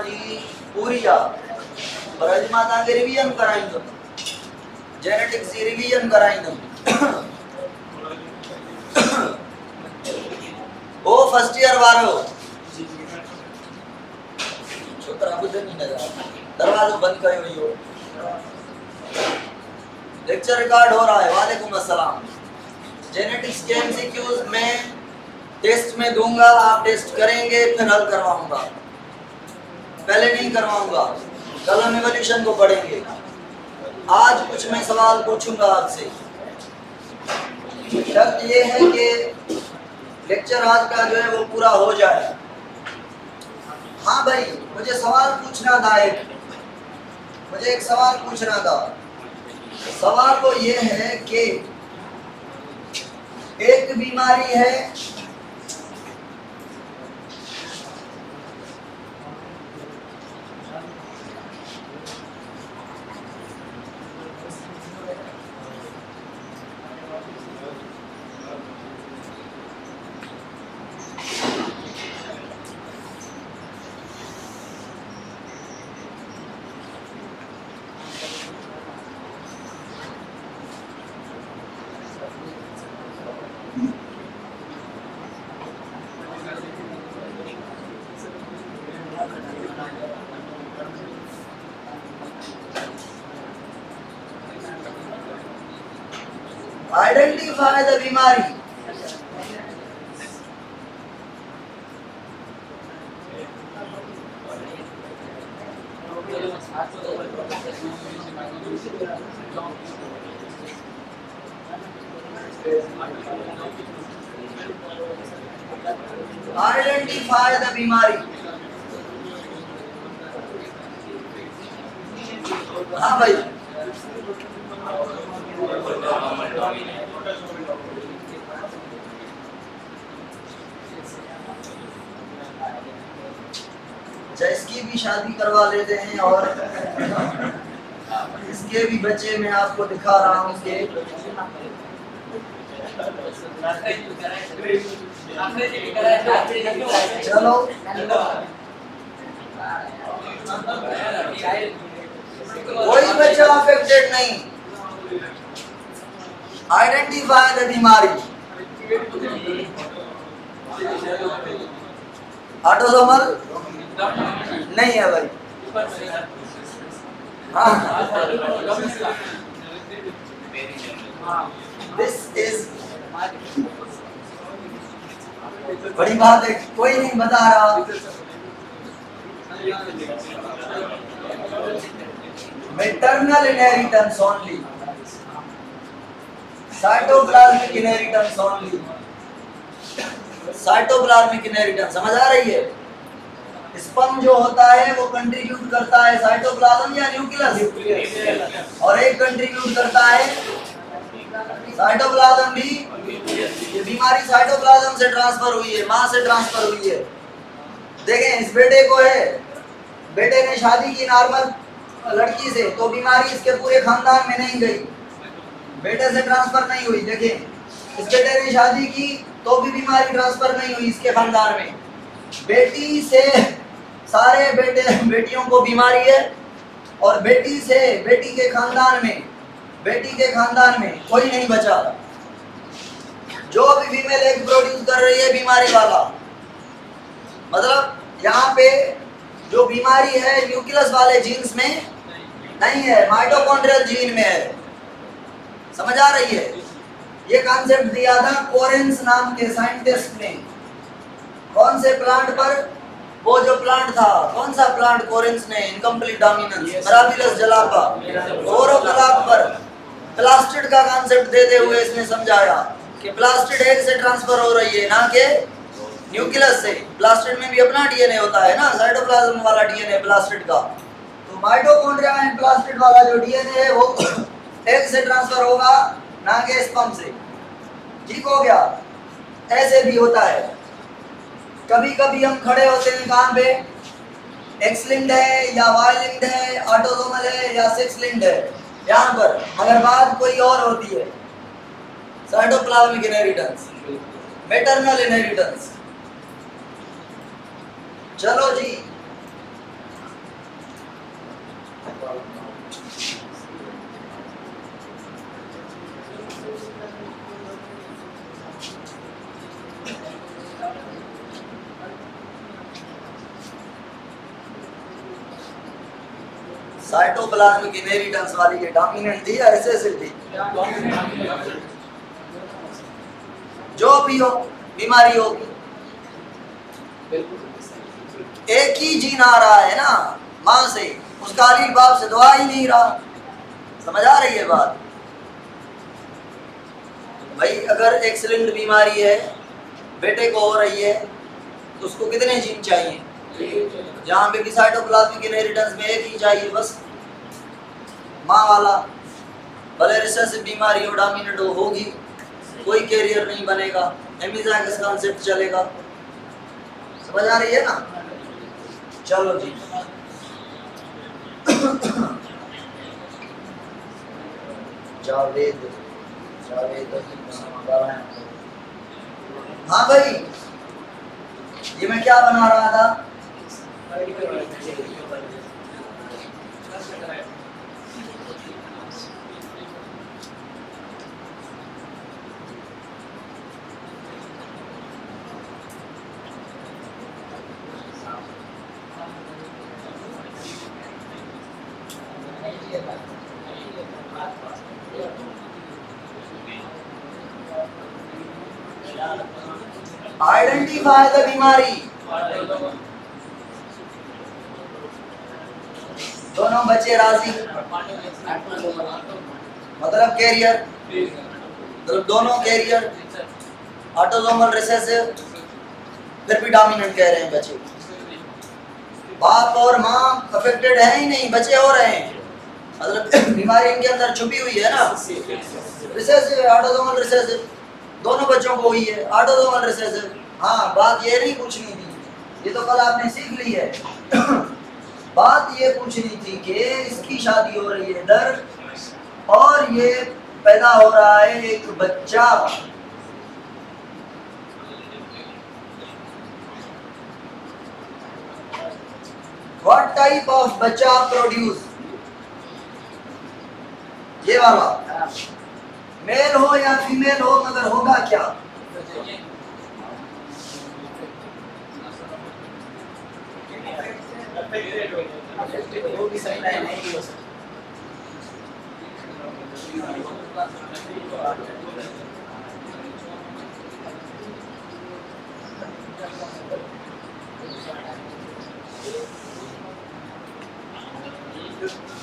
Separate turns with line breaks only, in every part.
जी पूरी आ ब्रज माता के रिवीजन कराइंदो जेनेटिक्स की रिवीजन कराइंदो वो फर्स्ट ईयर वारो छोकरा बुध नहीं नजर दरवाजा बंद कयो यो लेक्चर रिकॉर्ड हो रहा है। वालेकुम अस्सलाम। जेनेटिक्स के एमसीक्यूज में टेस्ट में दूंगा, आप टेस्ट करेंगे फिर हल करवाऊंगा, पहले नहीं करवाऊंगा। कल हम इवोल्यूशन को पढ़ेंगे। आज कुछ मैं सवाल पूछूंगा आपसे। शर्त ये है कि लेक्चर आज का जो है वो पूरा हो जाए। हाँ भाई, मुझे सवाल पूछना था मुझे एक सवाल पूछना था। सवाल तो ये है कि एक बीमारी है आइडेंटिफाई द बीमारी। आइडेंटिफाई द बीमारी। हाँ भाई, इसकी भी शादी करवा लेते हैं और इसके भी बच्चे मैं आपको दिखा रहा हूँ कि चलो कोई बच्चा अफेक्टेड नहीं। आइडेंटिफाई द बीमारी। ऑटोसोमल नहीं है भाई। दिस इज बड़ी बात है, कोई नहीं बता रहा। Maternal inheritance only, cytoplasmic inheritance only, cytoplasmic inheritance. समझ आ रही है? स्पर्म जो होता है वो कंट्रीब्यूट करता है साइटोप्लाज्म या न्यूक्लियस, और एक कंट्रीब्यूट करता है साइटोप्लाज्म भी। ये बीमारी साइटोप्लाज्म से ट्रांसफर हुई है, मां से ट्रांसफर हुई है। देखें, इस बेटे को है, बेटे ने शादी की नॉर्मल लड़की से, तो बीमारी इसके पूरे खानदान में नहीं गई, बेटे से ट्रांसफर नहीं हुई। देखें, इस बेटे ने शादी की तो भी बीमारी ट्रांसफर नहीं हुई इसके खानदान में। बेटी से सारे बेटियों को बीमारी है, और बेटी से बेटी के खानदान में कोई नहीं बचा। जो भी फीमेल एग प्रोड्यूस कर रही है बीमारी वाला, मतलब यहाँ पे जो बीमारी है न्यूक्लियस वाले जीन्स में नहीं है, माइटोकॉन्ड्रियल जीन में है। समझ आ रही है? ये कॉन्सेप्ट दिया था कोरेंस नाम के साइंटिस्ट ने। कौन से प्लांट पर? वो जो प्लांट था, कौन सा प्लांट? कोरेंस ने इनकम्प्लीट डोमिनेंस, मिराबिलस जलापा, ओरोकलाप पर प्लास्टिड का कॉन्सेप्ट देते हुए इसने समझाया कि प्लास्टिड एग से ट्रांसफर हो रही है, ना कि न्यूक्लियस से। प्लास्टिड में भी अपना डीएनए होता है ना, साइटोप्लाज्म वाला डीएनए प्लास्टिड का। तो माइटोकॉन्ड्रिया में प्लास्टिड वाला जो डीएनए है वो एग से ट्रांसफर होगा, ना कि स्पर्म से। ठीक हो गया? ऐसे भी होता है। कभी कभी हम खड़े होते हैं कहाँ पे? एक्स लिंक्ड है या वाई लिंक्ड है, ऑटोसोमल है या सेक्स लिंक्ड है, यहाँ पर। मगर बात कोई और होती है, साइटोप्लाज्मिक इनहेरिटेंस, मैटरनल इनहेरिटेंस। चलो जी, साइटोप्लाज्मिक इनहेरिटेंस वाली ये डोमिनेंट थी या रिसेसिव थी? जो भी हो बीमारी होगी, एक ही जीन आ रहा है ना माँ से, उसका अलील बाप से दुआ ही नहीं रहा। समझ आ रही है बात? भाई अगर एक सिलिंडर बीमारी है, बेटे को हो रही है, तो उसको कितने जीन चाहिए? जहाँ पे भी साइटोप्लाज्मिक इनहेरिटेंस में एक ही चाहिए बस, माँ वाला। भले रिसेसिव बीमारी हो, डोमिनेंट हो, होगी, कोई कैरियर नहीं बनेगा, हेमिजाइगस कॉन्सेप्ट चलेगा। समझ आ रही है ना? चलो जी। जावेद हाँ भाई, ये मैं क्या बना रहा था? आइडेंटिफाई द बीमारी। दोनों बच्चे राजी, मतलब कैरियर, मतलब दोनों कैरियर, ऑटोसोमल रिसेसिव, फिर भी डोमिनेंट कह रहे हैं बच्चे। बाप और माँ अफेक्टेड है ही नहीं, बच्चे हो रहे हैं, मतलब बीमारी इनके अंदर छुपी हुई है ना। रिसेसिव है, ऑटोसोमल रिसेसिव, दोनों बच्चों को हुई है, ऑटोसोमल रिसेसिव। हाँ, बात ये नहीं पूछनी थी, ये तो कल आपने सीख ली है। बात ये पूछनी थी कि इसकी शादी हो रही है इधर और ये पैदा हो रहा है एक बच्चा। What type of बच्चा प्रोड्यूस? ये वाला मेल हो या फीमेल हो, मगर होगा क्या?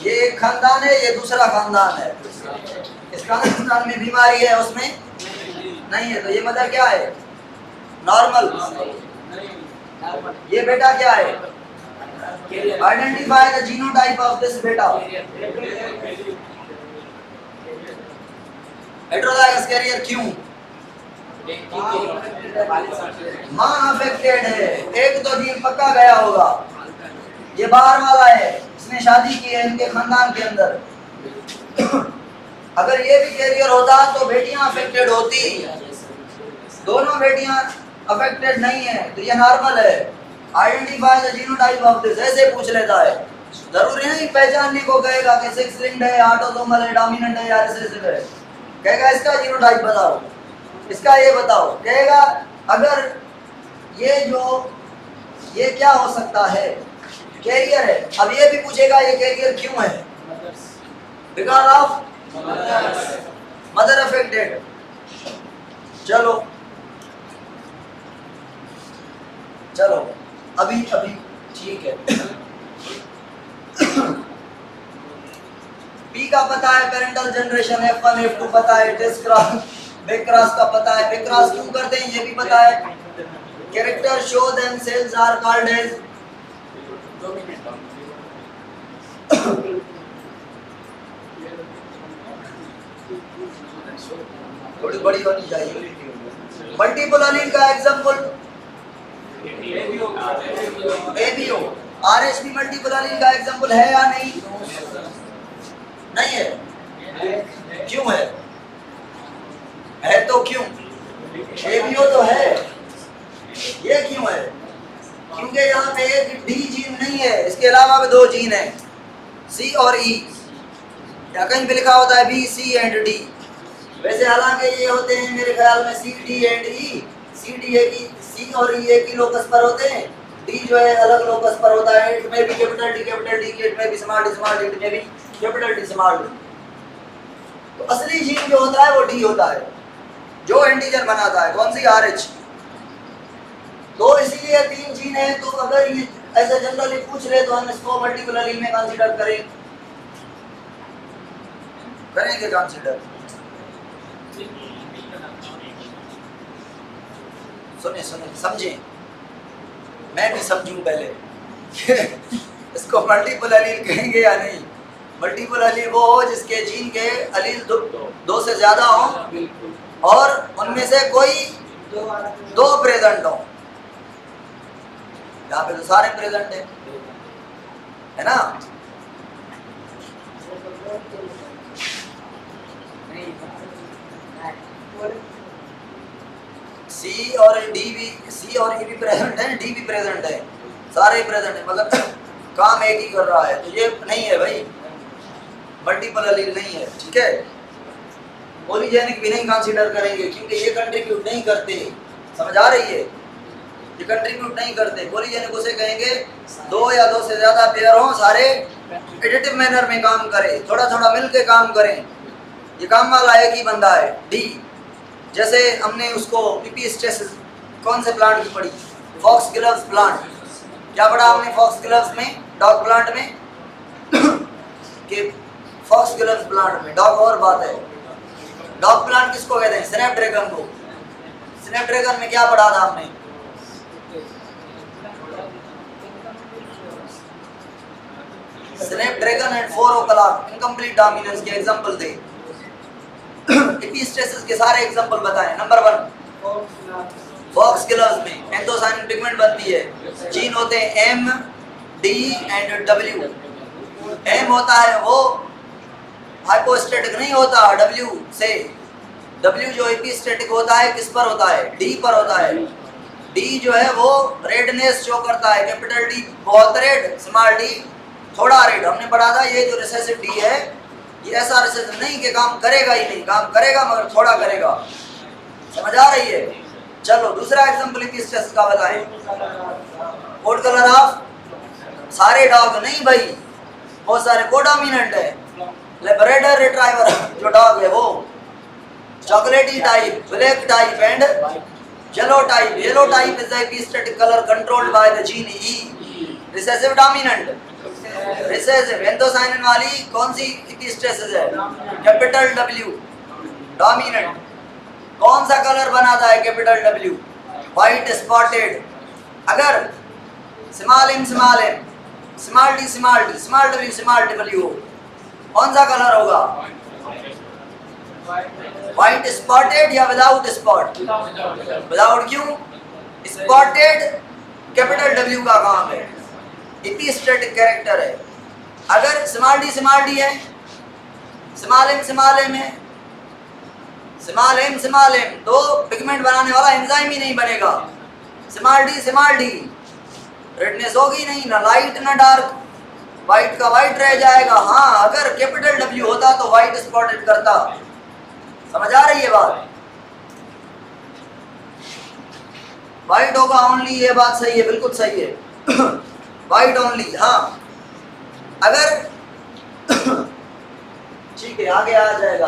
ये एक खानदान है, ये दूसरा खानदान है। इस खानदान में बीमारी है, उसमें नहीं है, तो ये मदर क्या है? नॉर्मल। ये बेटा क्या है? Identify the genotype of this बेटा। हेटेरोजाइगस कैरियर क्यों? मां अफेक्टेड है, एक तो जीन पक्का गया होगा। ये बाहर वाला है, इसने शादी की है इनके खानदान के अंदर। अगर ये भी कैरियर होता तो बेटियां अफेक्टेड होती, दोनों बेटियां अफेक्टेड नहीं है, तो ये नॉर्मल है। Identify the genotype of this, ऐसे पूछ लेता है। जरूरी नहीं पहचानने को कहेगा कि सेक्स लिंक्ड है, ऑटोसोमल है, डोमिनेंट है या रिसेसिव है। कहेगा इसका जीनोटाइप बताओ, इसका ये बताओ। कहेगा अगर ये क्या हो सकता है? कैरियर है। अब ये भी पूछेगा ये कैरियर क्यों है? Because of mother affected. चलो अभी ठीक है। पी का पता है, पेरेंटल जनरेशन, F1 F2 पता है, टेस्ट क्रॉस बैक क्रॉस का पता है। बैक क्रॉस क्यों करते हैं ये भी पता है। Character show themselves are called as थोड़ी बड़ी होनी चाहिए। मल्टीपल एलील का example ABO. RSP multiple allele का एग्जांपल है या नहीं? नहीं है। क्यों है? है तो क्यों? एबीओ तो है, ये क्यों है? क्योंकि यहाँ पे एक डी जीन नहीं है, इसके अलावा भी दो जीन है, सी और ई। या कहीं पे लिखा होता है बी, सी एंड डी। वैसे हालांकि ये होते हैं मेरे ख्याल में C, D and E. C, D एक ही, सी और ई एक ही लोकस पर होते हैं, डी जो है अलग लोकस पर होता है, इट में भी कैपिटल डी, इट में भी स्मॉल डी, इट में भी कैपिटल डी, स्मॉल डी। तो असली जीन जो होता है वो डी होता है, जो एंटीजन बनाता है। कौन सी? RH। तो इसीलिए 3 जीन है। तो अगर ये ऐसे जनरली पूछ रहे तो हम इसको मल्टीपल एलील में कंसीडर करेंगे कंसीडर। सुने समझे, मैं भी समझूं पहले इसको मल्टीपल एलील कहेंगे या नहीं। मल्टीपल एलील वो हो जिसके जीन के एलील दो से ज्यादा हो और उनमें से कोई 2 प्रेजेंट हो। यहाँ पे तो सारे प्रेजेंट है ना। सी और E भी प्रेजेंट है, डी भी प्रेजेंट है, सारे प्रेजेंट है, मगर काम एक ही कर रहा है। तो ये नहीं है भाई, मल्टीपल एलील नहीं है, ठीक है। पॉलीजेनिक भी नहीं कंसीडर करेंगे क्योंकि ये कंट्रीब्यूट नहीं करते। समझ आ रही है? ये कंट्रीब्यूट नहीं करते। पॉलीजेनिक उसे कहेंगे 2 या 2 से ज्यादा पेयर हो, सारे एडिटिव मैनर में काम करें, थोड़ा थोड़ा मिलके काम करें। ये काम वाला एक ही बंदा है, डी। जैसे हमने उसको पिपिस्टेसिस कौन से प्लांट की पढ़ी? फॉक्सग्लव्स प्लांट। क्या पढ़ा हमने फॉक्सग्लव्स में? डॉग प्लांट में कि फॉक्सग्लव्स प्लांट में डॉग और बात है। डॉग प्लांट किसको कहते हैं? स्नैपड्रैगन को। स्नैपड्रैगन में क्या पढ़ा था हमने? Snapdragon and 4 o'clock incomplete dominance के एग्जांपल थे। एपिस्टेसिस के सारे एग्जांपल बताएं। नंबर 1 फॉक्सग्लव्स में एंथोसायनिन पिगमेंट बनती है। जीन होते हैं M, D and W। M होता है वो हाइपोस्टैटिक नहीं होता W से। W जो एपिस्टैटिक होता है किस पर होता है? D पर होता है। D जो है वो रेडनेस शो करता है, कैपिटल D बहुत रेड, स्मॉल d थोड़ा रेड। हमने पढ़ा था ये जो रिसेसिव D है ये ऐसा रिसेसिव नहीं कि काम करेगा ही नहीं, काम करेगा मगर थोड़ा करेगा। समझ आ रही है? चलो दूसरा एग्जांपल एपिस्टेसिस का बताएं। कोड कलर ऑफ सारे डॉग नहीं भाई, बहुत सारे कोडोमिनेंट है। लेब्राडोर रिट्राइवर जो डॉग है वो chocolatey type, black type and yellow type. Yellow type is the epistatic colour controlled by the gene E। Recessive dominant, recessive anthocyanin वाली कौन सी एपिस्टेसिस है? Capital W। डोमिनेंट कौन सा कलर बनाता है? Capital W। White spotted. अगर small m, small d, small W हो कौन सा कलर होगा? व्हाइट स्पॉटेड या विदाउट स्पॉट? विदाउट। क्यों? स्पॉटेड कैपिटल W का काम है, एपिस्टेटिक कैरेक्टर है। अगर स्मॉल d है, स्मॉल m है, स्मॉल m तो पिगमेंट बनाने वाला एंजाइम ही नहीं बनेगा। स्मॉल d रेडनेस होगी नहीं, ना लाइट ना डार्क, व्हाइट का व्हाइट रह जाएगा। हाँ अगर कैपिटल W होता तो व्हाइट स्पॉटेड करता। समझ आ रही है बात? व्हाइट होगा ओनली, ये बात सही है, बिल्कुल सही है। White only. हाँ अगर ठीक है आगे आ जाएगा।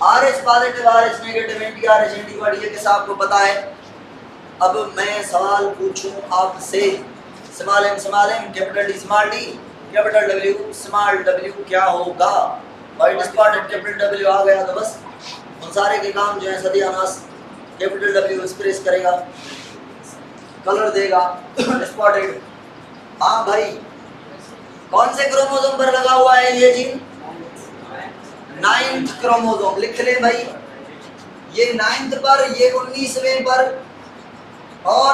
RH positive, RH negative, anti antibody, ये किसा आपको पता है। अब मैं सवाल पूछूं आपसे, small m, capital D, small d, capital W, small w क्या होगा? व्हाइट स्पॉटेड कैपिटल W आ गया तो बस उन सारे के काम जो है सत्यानाश। कैपिटल W एक्सप्रेस करेगा, कलर देगा स्पॉटेड। हाँ भाई कौन से क्रोमोसोम पर लगा हुआ है ये जीन? 9th chromosome. लिख ले भाई, ये 9th पर, ये 19वें पर। और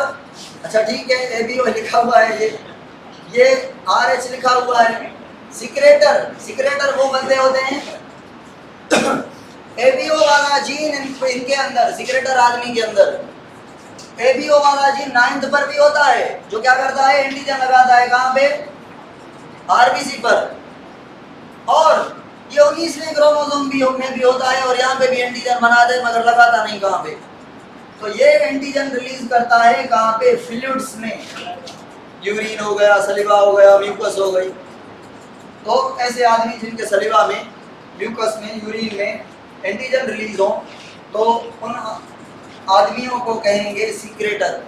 अच्छा ठीक है ABO लिखा हुआ है, ये RH लिखा हुआ है। सिक्रेटर वो बंदे होते हैं ABO वाला जीन इनके अंदर, सिक्रेटर आदमी के अंदर ABO वाला जीन 9th पर भी होता है, जो क्या करता है? एंटीजन लगाता है। कहाँ पे? RBC पर। और ये 19वें क्रोमोसोम भी में भी होता है और यहाँ पे भी एंटीजन बनाते हैं मगर लगाता नहीं। कहाँ पे? तो ये एंटीजन रिलीज करता है कहाँ पे? फ्लूइड्स में, यूरिन हो गया, सलिवा हो गया, म्यूकस हो गई। तो ऐसे आदमी जिनके सलिवा में, म्यूकस में, यूरिन में एंटीजन रिलीज हो तो उन आदमियों को कहेंगे सीक्रेटर,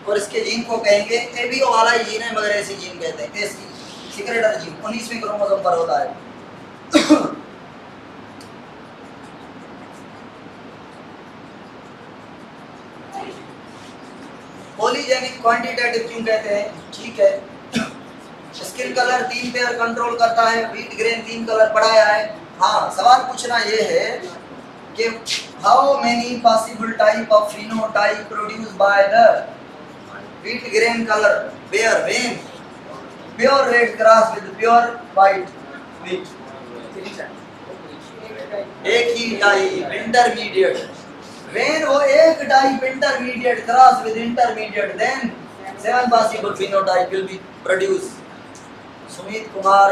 और इसके जीन को कहेंगे एबीओ वाला ही जीन है मगर ऐसी जीन कहते हैं, ऐसी सीक्रेटर जीन 19वें क्रोमोसोम पर होता है। पॉलीजेनिक क्वांटिटेटिव क्यों कहते हैं? ठीक है, स्किन कलर 3 पेयर कंट्रोल करता है, व्हीट ग्रेन 3 कलर पढ़ाया है। हाँ, सवाल पूछना ये है कि how many possible type of phenotype produced by the wheat green colour pair when pure red cross with pure white wheat, एक ही टाइप इंटरमीडिएट when वो एक type intermediate cross with intermediate then 7 possible phenotype will be produced। Sumit Kumar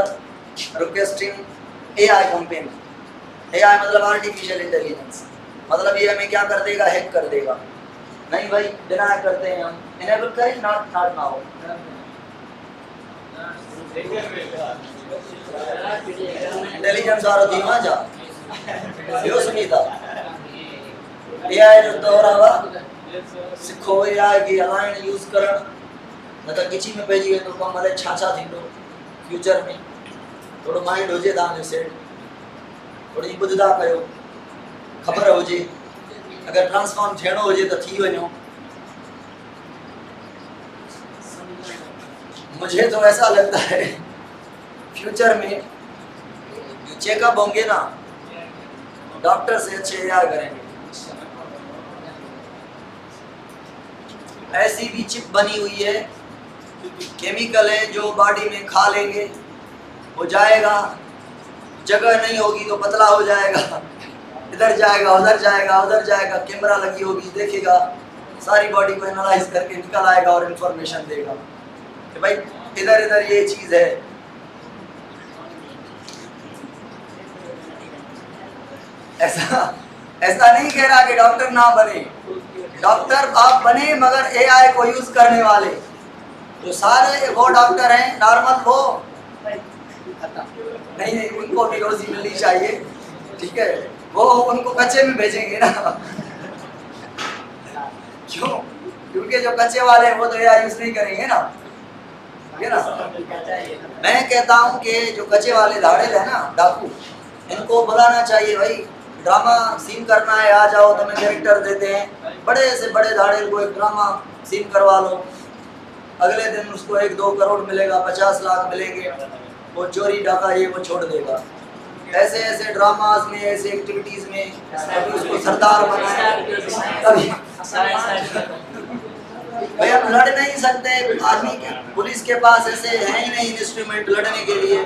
requesting AI campaign. AI मतलब artificial intelligence, मतलब ये हमें क्या कर देगा? हैक कर देगा। नहीं भाई, डिनाई करते हैं हम, इनेबल करें, नॉट नाउ। इंटेलिजेंस और धीमा जा यो सुनीता AI जो दोहरावा सिखो, AI की अलाइन यूज करण, न त किची में पइजी वेंदो कम हले छा थींदो फ्यूचर में। थोड़ो माइंड हुजे तव्हांजो सेट, थोड़ी ॿुधंदा कयो, ख़बर हुजे, अगर ट्रांसफॉर्म थियणो हुजे त थी वञो। मुझे तो ऐसा लगता है फ्यूचर में जो चेकअप होंगे ना, डॉक्टर से अच्छे AI करेंगे। ऐसी भी चिप बनी हुई है, केमिकल है जो बॉडी में खा लेंगे, वो जाएगा, जगह नहीं होगी तो पतला हो जाएगा, इधर जाएगा उधर जाएगा उधर जाएगा, कैमरा लगी होगी देखेगा, सारी बॉडी को एनालाइज करके निकल आएगा और इंफॉर्मेशन देगा कि भाई इधर इधर ये चीज है। ऐसा नहीं कह रहा कि डॉक्टर ना बने, डॉक्टर आप बने मगर AI को यूज करने वाले जो सारे वो डॉक्टर हैं नॉर्मल, वो नहीं, उनको भी रोजी मिलनी चाहिए, ठीक है, वो उनको कच्चे में भेजेंगे ना। क्यों? क्योंकि जो कच्चे वाले हैं वो तो AI यूज नहीं करेंगे ना, ये ना। मैं कहता हूँ कि जो कच्चे वाले धाड़ेल है ना, डाकू, इनको बुलाना चाहिए भाई, ड्रामा सीन करना है आ जाओ, तुम्हें कैरेक्टर देते हैं, बड़े से बड़े धाड़ेल को एक ड्रामा सीन करवा लो, अगले दिन उसको 1-2 करोड़ मिलेगा, 50 लाख मिलेंगे, वो चोरी डाका ये वो छोड़ देगा। ऐसे ऐसे ड्रामास में, ऐसे एक्टिविटीज में कभी उसको सरदार बनाए, कभी भाई हम लड़ नहीं सकते, आदमी के पुलिस के पास ऐसे है ही नहीं इंस्ट्रूमेंट लड़ने के लिए,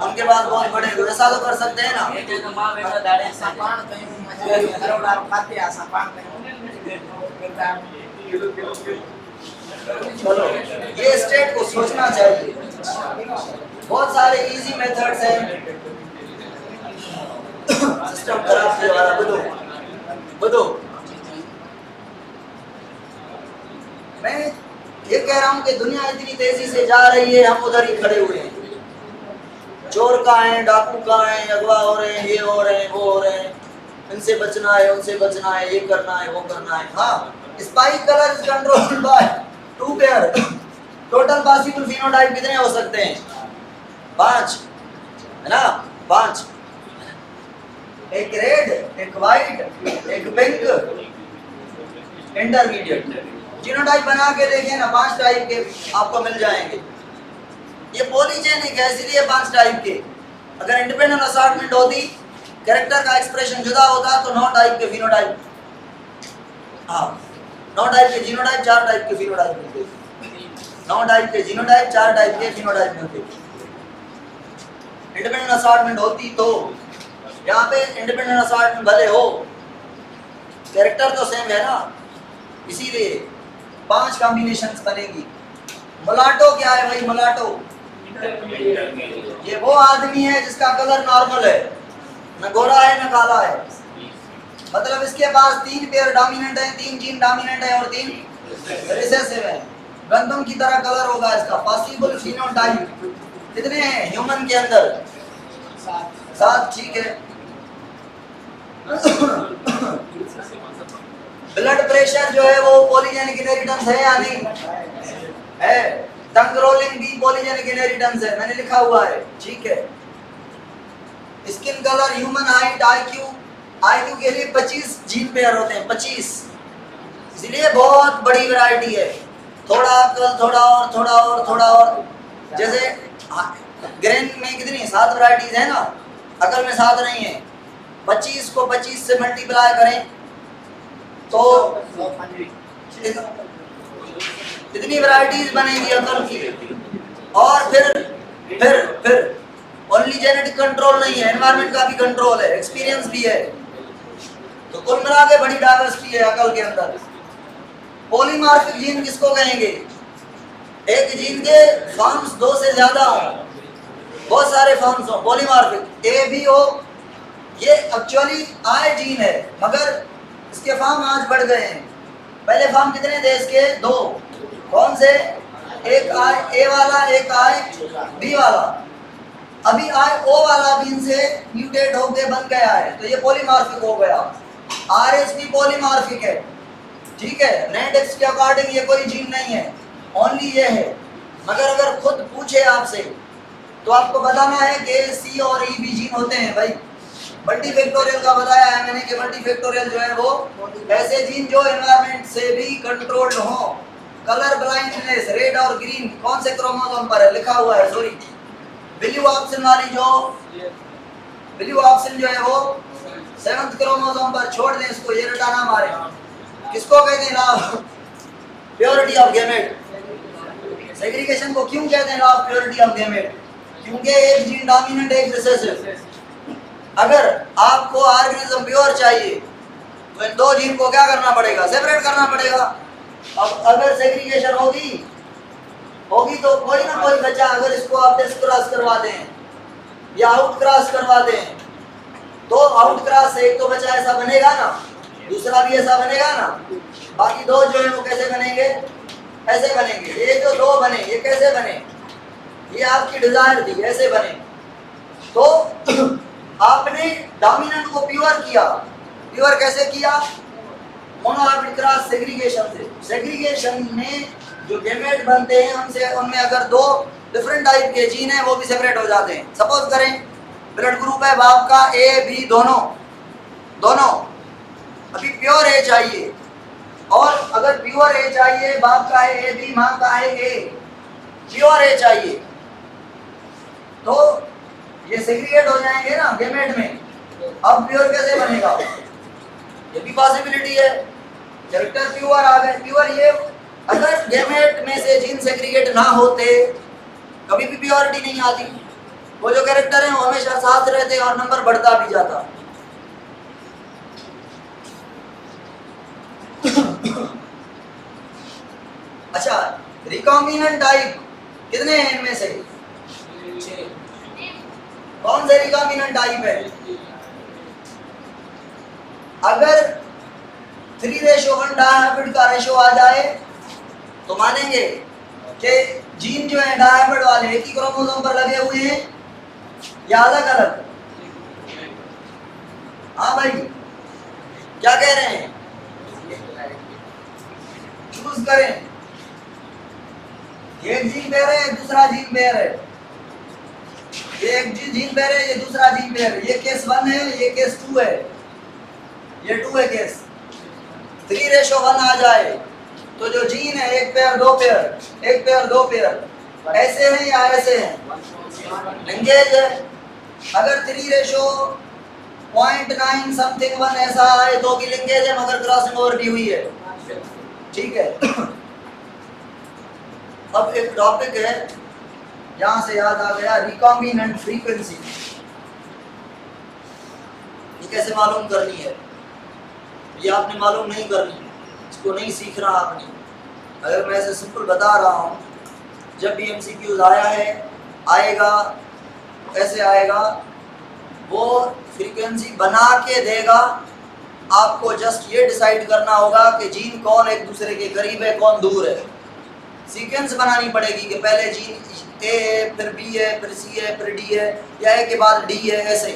उनके पास बहुत बड़े, ऐसा तो कर सकते हैं ना। चलो ये स्टेट को सोचना चाहिए, बहुत सारे इजी मेथड्स हैं। सिस्टम खराब से वाला बदो मैं ये कह रहा हूँ कि दुनिया इतनी तेजी से जा रही है, हम उधर ही खड़े हुए हैं। चोर कहाँ हैं, डाकू कहाँ हैं, अगवा हो रहे हैं, ये हो रहे हैं, वो हो रहे हैं, इनसे बचना है, उनसे बचना है, ये करना है, वो करना है। हाँ, spike colour is controlled by 2 pair. Total possible phenotype कितने हो सकते हैं? 5 है ना, 5, एक रेड, एक वाइट, एक पिंक, इंटरमीडिएट। जीनोटाइप बना के देखें ना, 5 टाइप के आपको मिल जाएंगे। ये पॉलीजेनिक है इसलिए 5 टाइप के। अगर इंडिपेंडेंट असॉर्टमेंट होती, कैरेक्टर का एक्सप्रेशन जुदा होता तो 9 टाइप के फिनोटाइप, हाँ 9 टाइप के जीनोटाइप, 4 टाइप के फिनोटाइप मिलते। 9 टाइप के जीनोटाइप, 4 टाइप के फिनोटाइप मिलते। इंडिपेंडेंट असॉर्टमेंट होती तो, यहाँ पे इंडिपेंडेंट असॉर्टमेंट भले हो, कैरेक्टर तो सेम है ना, इसीलिए 5 कॉम्बिनेशंस बनेगी। मुलाटो क्या है भाई? मुलाटो ये वो आदमी है जिसका कलर नॉर्मल है, न गोरा है न काला है, मतलब इसके पास 3 पेयर डोमिनेंट है, 3 जीन डोमिनेंट है और 3 रिसेसिव है। गंदम की तरह कलर होगा इसका। पॉसिबल फिनोटाइप कितने हैं ह्यूमन के अंदर? 7। ठीक है। ब्लड प्रेशर जो है वो पॉलीजेनिक इनहेरिटेंस है या नहीं है? टंग रोलिंग भी पॉलीजेनिक इनहेरिटेंस है, मैंने लिखा हुआ है। ठीक है। Skin colour, human height, IQ के लिए 25 जीन पेयर होते हैं, 25। इसलिए बहुत बड़ी वैरायटी है। थोड़ा अकल, थोड़ा और, थोड़ा और, थोड़ा और। जैसे ग्रेन में कितनी 7 वैरायटीज है ना, अकल में 7 नहीं है। 25 को 25 से मल्टीप्लाई करें तो इतनी वैरायटीज बनेगी अकल की। और फिर ओनली जेनेटिक कंट्रोल नहीं है, एनवायरनमेंट का भी कंट्रोल है, एक्सपीरियंस भी है। तो कुल मिला के बड़ी डाइवर्सिटी है अकल के अंदर। पॉलीमॉर्फिक जीन किसको कहेंगे? एक जीन के फॉर्म्स 2 से ज्यादा हो, बहुत सारे फॉर्म्स हो। पॉलीमॉर्फिक ए भी हो, ये एक्चुअली आई जीन है मगर इसके फॉर्म आज बढ़ गए हैं। पहले फॉर्म कितने थे इसके? 2। कौन से? एक आई ए वाला, एक आई बी वाला। अभी आई ओ वाला भी इनसे म्यूटेट होके बन गया है, तो ये पॉलीमॉर्फिक हो गया। आरएस भी पॉलीमॉर्फिक है। ठीक है। रेंडेक्स के अकॉर्डिंग ये कोई जीन नहीं है, ओनली ये है। मगर अगर खुद पूछे आपसे तो आपको बताना है कि सी और ई भी जीन होते हैं भाई। मल्टीफैक्टोरियल का बताया है मैंने कि मल्टीफैक्टोरियल जो है वो ऐसे जीन जो एनवायरनमेंट से भी कंट्रोल्ड हो। कलर ब्लाइंडनेस, रेड और ग्रीन कौन से क्रोमोसोम पर है? लिखा हुआ है, सॉरी ब्लू ऑप्शन वाली ब्लू ऑप्शन जो है वो 7th क्रोमोसोम पर। छोड़ दें इसको, ये रटा ना मारे। किसको कहते हैं? Law purity of gamete. Segregation को क्यों कहते हैं law of purity of gamete? क्योंकि एक जीन डोमिनेंट, एक रिसेसिव। अगर आपको ऑर्गेनिज्म प्योर चाहिए तो इन 2 जीन को क्या करना पड़ेगा? सेपरेट करना पड़ेगा। अब अगर सेग्रीगेशन होगी तो कोई ना कोई बच्चा, अगर इसको आप टेस्ट क्रॉस करवाते हैं या आउट क्रॉस करवाते हैं तो आउट क्रॉस से एक तो बच्चा ऐसा बनेगा ना, दूसरा भी ऐसा बनेगा ना। बाकी 2 जो है वो कैसे बनेंगे? ऐसे बनेंगे। ये जो 2 बने ये कैसे बने? ये आपकी डिजायर थी, ऐसे बने। तो आपने डोमिनेंट को प्योर किया। प्योर कैसे किया? मोनोहाइब्रिड क्रॉस सेग्रीगेशन से। सेग्रीगेशन में जो गैमेट बनते हैं उनमें अगर 2 डिफरेंट टाइप के जीन हैं वो भी सेपरेट हो जाते हैं। सपोज करें ब्लड ग्रुप है बाप का ए बी दोनों। अभी प्योर ए चाहिए, और अगर प्योर ए चाहिए, बाप का है ए बी, माँ का है ए, प्योर ए चाहिए, तो ये सेग्रीगेट हो जाएंगे ना गैमेट में। अब प्योर कैसे बनेगा? ये भी पॉसिबिलिटी है। कैरेक्टर प्योर आ गए। प्योर ये अगर गैमेट में से जीन सेग्रीगेट ना होते कभी भी प्योरिटी नहीं आती। वो जो कैरेक्टर है वो हमेशा साथ रहते और नंबर बढ़ता भी जाता। अच्छा, रिकॉम्बिनेंट टाइप कितने हैं इनमें से? 6। कौन से रिकॉम्बिनेंट टाइप है? अगर 3:1 डायहाइब्रिड का रेशो आ जाए तो मानेंगे कि जीन जो है डायहाइब्रिड वाले एक ही क्रोमोसोम पर लगे हुए हैं या अलग अलग? हाँ भाई, क्या कह रहे हैं? चूज करें। एक जीन पेयर है, दूसरा जीन पेयर है। ये एक जीन पेयर है, ये दूसरा जीन पेयर है। ये केस 1 है, ये केस 2 है, ये 2 है केस। 3:1 आ जाए तो जो जीन है एक पेयर दो पेयर, एक पेयर दो पेयर, ऐसे हैं या ऐसे हैं? लिंकेज है। अगर 3:0.9 समथिंग 1 ऐसा है तो भी लिंकेज है, मगर क्रॉसिंग ओवर भी हुई है। ठीक है। अब एक टॉपिक है, यहां से याद आ गया, रिकॉम्बिनेंट फ्रीक्वेंसी। ये कैसे मालूम करनी है? ये आपने मालूम नहीं करनी, इसको नहीं सीख रहा आपने। अगर मैं ऐसे सिंपल बता रहा हूँ, जब भी MCQs आया है, आएगा, ऐसे आएगा, वो फ्रीक्वेंसी बना के देगा आपको जस्ट ये डिसाइड करना होगा कि जीन कौन एक दूसरे के करीब है, कौन दूर है। सीक्वेंस बनानी पड़ेगी कि पहले जीन ए है, फिर बी है, फिर सी है, फिर डी है, या ए के बाद डी है, ऐसे।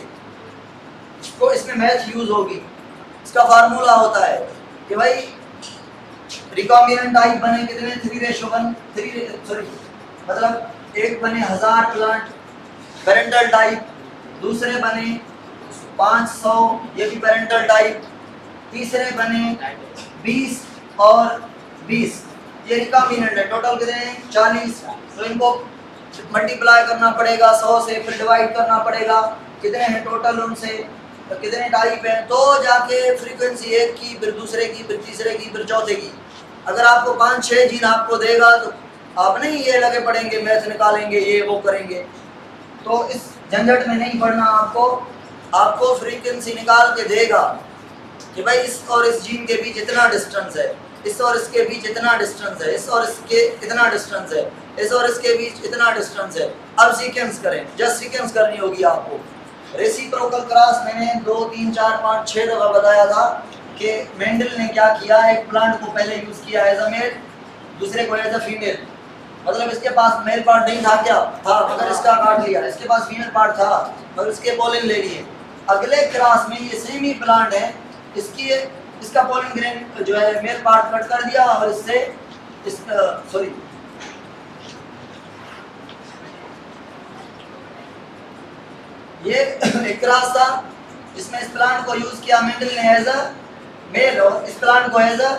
इसको इसमें मैथ यूज होगी। इसका फार्मूला होता है कि भाई रिकॉम्बिनेंट टाइप बने कितने, 3:1, मतलब एक बने 1000 प्लांट पेरेंटल टाइप, दूसरे बने 500 ये भी पेरेंटल टाइप, तीसरे बने 20 और 20 ये रिकॉम्बिनेंट है। टोटल कितने हैं 40। तो इनको मल्टीप्लाई करना पड़ेगा 100 से, फिर डिवाइड करना पड़ेगा कितने हैं टोटल उनसे, तो कितने टाइप हैं, तो जाके फ्रीक्वेंसी एक की, फिर दूसरे की, फिर तीसरे की, फिर चौथे की। अगर आपको 5-6 जीन आपको देगा तो आप नहीं ये लगे पड़ेंगे मैथ निकालेंगे ये वो करेंगे, तो इस झंझट में नहीं पड़ना। आपको फ्रीक्वेंसी निकाल के देगा कि भाई इस और इस जीन के बीच इतना डिस्टेंस है, इस और इसके बीच इतना डिस्टेंस है, इस और इसके इतना डिस्टेंस है, इस और इसके बीच इतना डिस्टेंस है। अब सीक्वेंस करें, जस्ट सीक्वेंस करनी होगी आपको। रेसिप्रोकल क्रॉस मैंने 2, 3, 4, 5, 6 दफ़ा बताया था कि मेंडल ने क्या किया, एक प्लांट को पहले यूज़ किया एज अ मेल, दूसरे को एज अ फीमेल। मतलब इसके पास मेल पार्ट नहीं था, क्या था, मगर इसका काट लिया। इसके पास फीमेल पार्ट था मगर इसके पोलिन ले लिए। अगले क्रॉस में ये सेम ही प्लांट है, इसका पोलिन ग्रेन जो है मेल पार्ट कट कर दिया और इससे ये एक क्रॉस था जिसमें इस प्लांट को यूज किया मेंडल ने एज अ मेल और इस प्लांट को एज अ,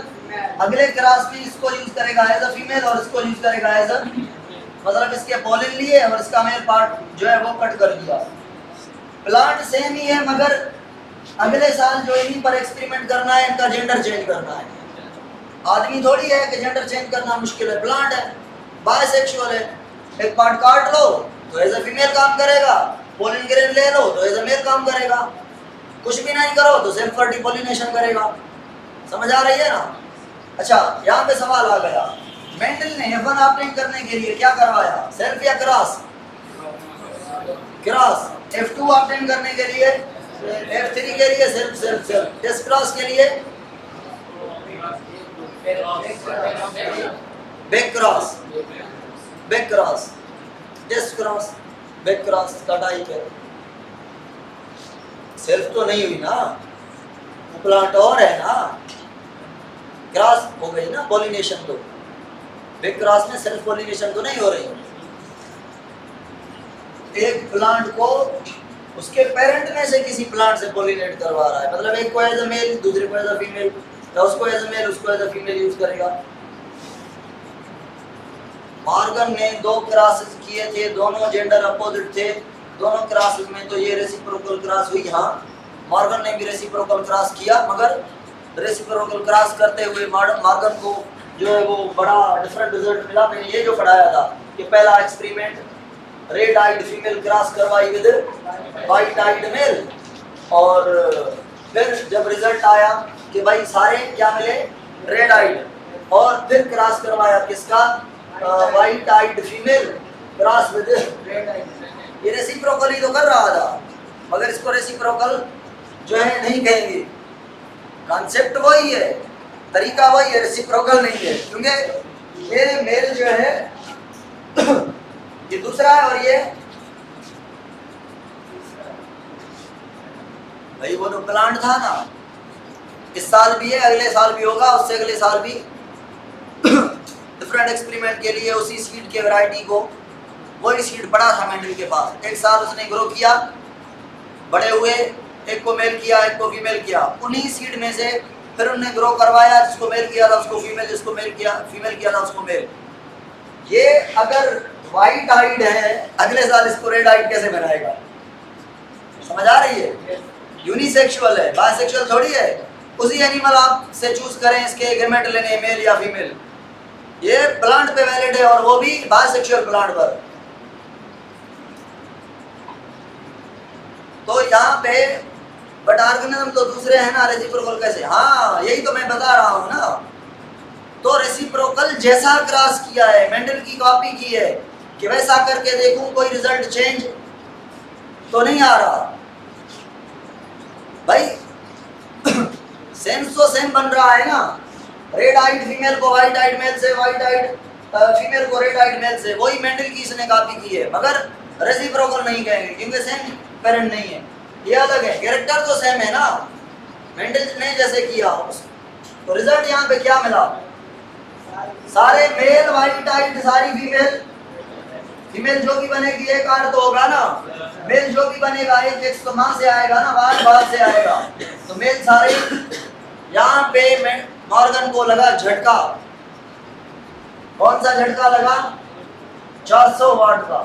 अगले क्रॉस में इसको यूज करेगा एज अ फीमेल और इसको यूज करेगा एज अ, मतलब इसके पोलिन लिए और इसका मेल पार्ट जो है वो कट कर दिया। प्लांट सेम ही है मगर अगले साल जो इन्हीं पर एक्सपेरिमेंट करना है, इनका जेंडर चेंज करना है। आदमी थोड़ी है कि जेंडर चेंज करना मुश्किल है, प्लांट है, बायसेक्सुअल है। एक पार्ट काट लो तो एज अ फीमेल काम करेगा, पोलिन ग्रेन ले लो तो एज अ मेल काम करेगा, कुछ भी नहीं करो तो सेल्फ डिपोलिनेशन करेगा। समझ आ रही है ना? अच्छा, यहाँ पे सवाल आ गया, मेंडल ने F1 ऑप्टेन करने के लिए क्या करवाया, सेल्फ या क्रॉस? क्रॉस। F2 ऑप्टेन करने के लिए, F3 के लिए self self self, test cross के लिए back cross, back cross, test cross, back cross का टाइप है। सेल्फ तो नहीं हुई ना, वो प्लांट और है ना, क्रॉस हो गई ना पॉलिनेशन। तो बैक क्रॉस में सेल्फ पॉलिनेशन तो नहीं हो रही। एक प्लांट को उसके पेरेंट में से किसी प्लांट से पॉलिनेट करवा रहा है, मतलब एक को एज अ मेल, दूसरे को एज अ फीमेल, या उसको एज अ मेल, उसको एज अ फीमेल यूज करेगा। मॉर्गन ने 2 क्रॉसेस किए थे, दोनों जेंडर अपोजिट थे, दोनों क्रॉसेस में तो ये रेसिप्रोकल क्रॉस हुई। हाँ, मॉर्गन ने भी रेसिप्रोकल क्रॉस किया, मगर रेसिप्रोकल क्रॉस करते हुए मॉर्गन को जो है वो बड़ा डिफरेंट रिजल्ट मिला। मैंने ये जो पढ़ाया था कि पहला experiment red eyed female cross करवाई विद वाइट आइड मेल, और फिर जब रिजल्ट आया कि भाई सारे क्या मिले, रेड आइड, और फिर क्रॉस करवाया किसका, white eyed female cross with red eyed. ये रेसिप्रोकल ही तो कर रहा था, मगर इसको रेसिप्रोकल जो है नहीं कहेंगे। कॉन्सेप्ट वही है, तरीका वही है, रेसिप्रोकल नहीं है, क्योंकि ये मेल जो है ये दूसरा है और ये भाई वो तो प्लांट था ना, इस साल भी है, अगले साल भी होगा, उससे अगले साल भी। डिफरेंट एक्सपेरिमेंट के लिए उसी सीड के वैरायटी को, वही सीड पड़ा था मेंडल के पास, एक साल उसने ग्रो किया, बड़े हुए, एक को मेल किया, एक को फीमेल किया, उन्हीं सीड में से फिर उन्हें ग्रो करवाया, जिसको मेल किया था उसको फीमेल, जिसको मेल किया फीमेल किया था उसको मेल। ये अगर वाइट आइड है, अगले साल इसको रेड आइड कैसे बनाएगा? समझ आ रही है? यूनिसेक्सुअल है, बायसेक्सुअल थोड़ी है। उसी एनिमल आप से चूज करें इसके गैमेट लेने, मेल या फीमेल, ये प्लांट पे वैलिड है, और वो भी बायसेक्सुअल प्लांट पर। तो यहाँ पे बट ऑर्गेनिज्म तो दूसरे हैं ना, रेसिप्रोकल कैसे? हाँ, यही तो मैं बता रहा हूँ ना। तो रेसिप्रोकल जैसा क्रॉस किया है, मेंडल की कॉपी की है कि वैसा करके देखूं कोई रिजल्ट चेंज तो नहीं आ रहा भाई। सेंस तो सेम बन रहा है ना, रेड आइड फीमेल को व्हाइट आइड मेल से, व्हाइट आइड फीमेल को रेड आइड मेल से, वही मेंडल की इसने कॉपी की है, मगर रेसिप्रोकल नहीं कहेंगे क्योंकि सेम पेरेंट नहीं है, ये अलग है। कैरेक्टर तो सेम है ना, मेंडल ने जैसे किया, तो रिजल्ट यहाँ पे क्या मिला, सारे मेल व्हाइट आइड, सारी फीमेल, फीमेल जो भी बनेगी एक आर तो होगा ना, मेल जो भी बनेगा एक एक्स तो मां से आएगा ना, बाहर से आएगा, तो मेल सारे। यहाँ पे मॉर्गन को लगा झटका, कौन सा झटका लगा, 400 वाट का।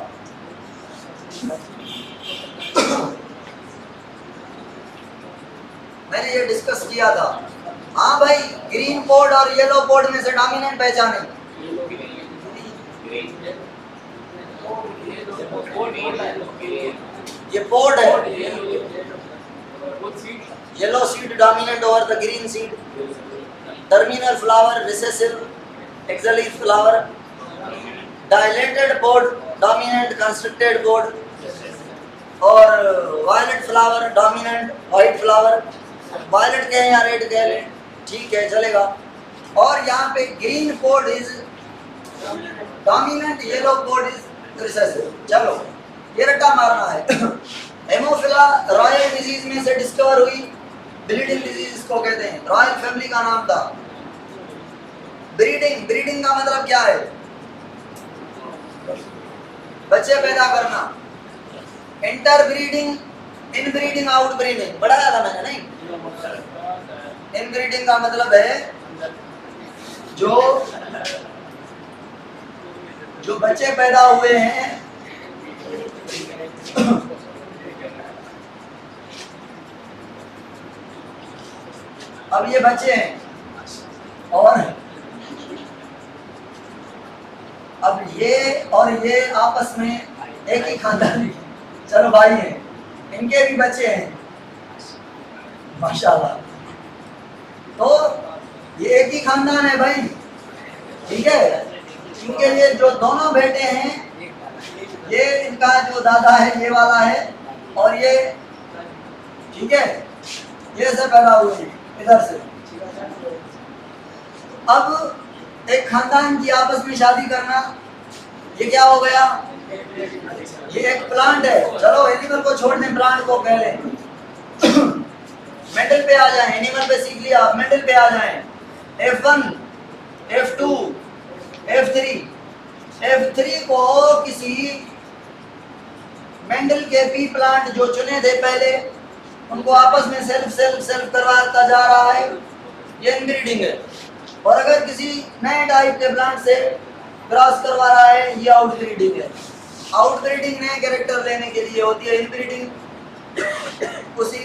मैंने ये डिस्कस किया था। हाँ भाई, ग्रीन पोर्ट और येलो पोर्ट में से डोमिनेंट पहचाने, ये पोर्ट है, yellow seed dominant over the green seed, terminal flower recessive, axillary flower, dilated pod dominant constricted pod, और violet flower dominant white flower, violet कहें या रेड कह लें, ठीक है चलेगा। और यहाँ पे green port is dominant, yellow port is recessive. चलो ये रट्टा मारना है। हेमोफिला रॉयल डिजीज में से डिस्कवर हुई, ब्लीडिंग डिजीज को कहते हैं, रॉयल फैमिली का नाम था। ब्रीडिंग, ब्रीडिंग का मतलब क्या है, बच्चे पैदा करना। इंटर ब्रीडिंग, इन ब्रीडिंग, आउट ब्रीडिंग, बढ़ाया था मैंने नहीं। इन ब्रीडिंग का मतलब है जो बच्चे पैदा हुए हैं, अब ये बच्चे हैं और अब ये और ये आपस में एक ही खानदान, चलो भाई हैं, इनके भी बच्चे हैं माशाल्लाह, तो ये एक ही खानदान है भाई, ठीक है। इनके ये जो दोनों बेटे हैं, ये इनका जो दादा है ये वाला है, और ये, ठीक है, ये से पैदा हुए इधर से। अब एक खानदान की आपस में शादी करना, ये क्या हो गया, ये एक प्लांट है। चलो एनिमल को छोड़ दें, प्लांट को कह लें। मेंडल पे आ जाएं, एनिमल पे सीख लिया, आप मेंडल पे आ जाएं। F1, F2, F3, F3 को किसी मेंडल के पी प्लांट जो चुने थे पहले, उनको आपस में सेल्फ करवाता जा रहा है, ये इनब्रीडिंग है। और अगर किसी नए टाइप के प्लांट से क्रॉस करवा रहा है, ये आउटब्रीडिंग है। आउटब्रीडिंग नए कैरेक्टर लेने के लिए होती है, इनब्रीडिंग उसी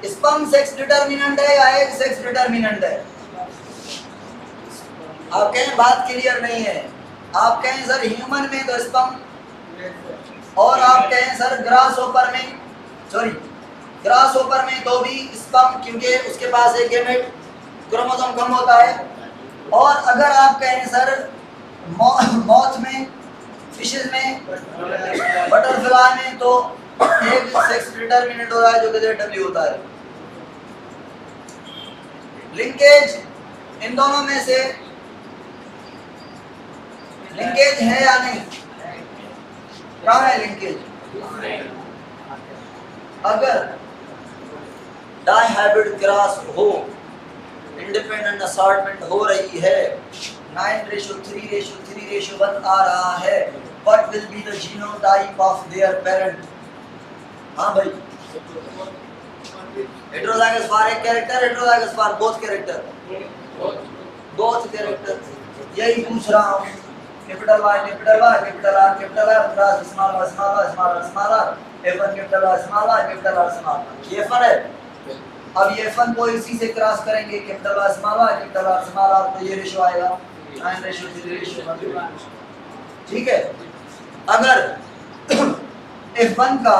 स्पर्म सेक्स डिटर्मिनेंट है या एग सेक्स डिटर्मिनेंट है। आप कहें बात क्लियर नहीं है, आप कहें सर ह्यूमन में तो स्पर्म, और आप कहें सर ग्रास होपर में, सॉरी ग्रास होपर में तो भी स्पर्म, क्योंकि उसके पास एक गैमेट क्रोमोसोम कम होता है। और अगर आप कहें सर मॉथ में, फिशेस में, बटरफ्लाई में, तो एक सेक्स डिटर्मिनेंट हो रहा है जो कि W होता है। लिंकेज, इन दोनों में से लिंकेज है या नहीं, क्या है लिंकेज? अगर डाइहाइब्रिड क्रॉस हो, इंडिपेंडेंट असॉर्टमेंट हो रही है, 9:3:3:1 आ रहा है, what will be the genotype of their parent? हाँ भाई, heterozygous for एक character, heterozygous for both character, both character, यही पूछ रहा हूँ। Capital Y, capital R, capital R, cross small r, small r, F1 capital Y, small r, capital R, small r, ये F1 है। अब ये F1 को इसी से क्रॉस करेंगे, capital Y, small r, capital R, small r, तो ये रेशियो आएगा 9:3:1, ठीक है। अगर F1 का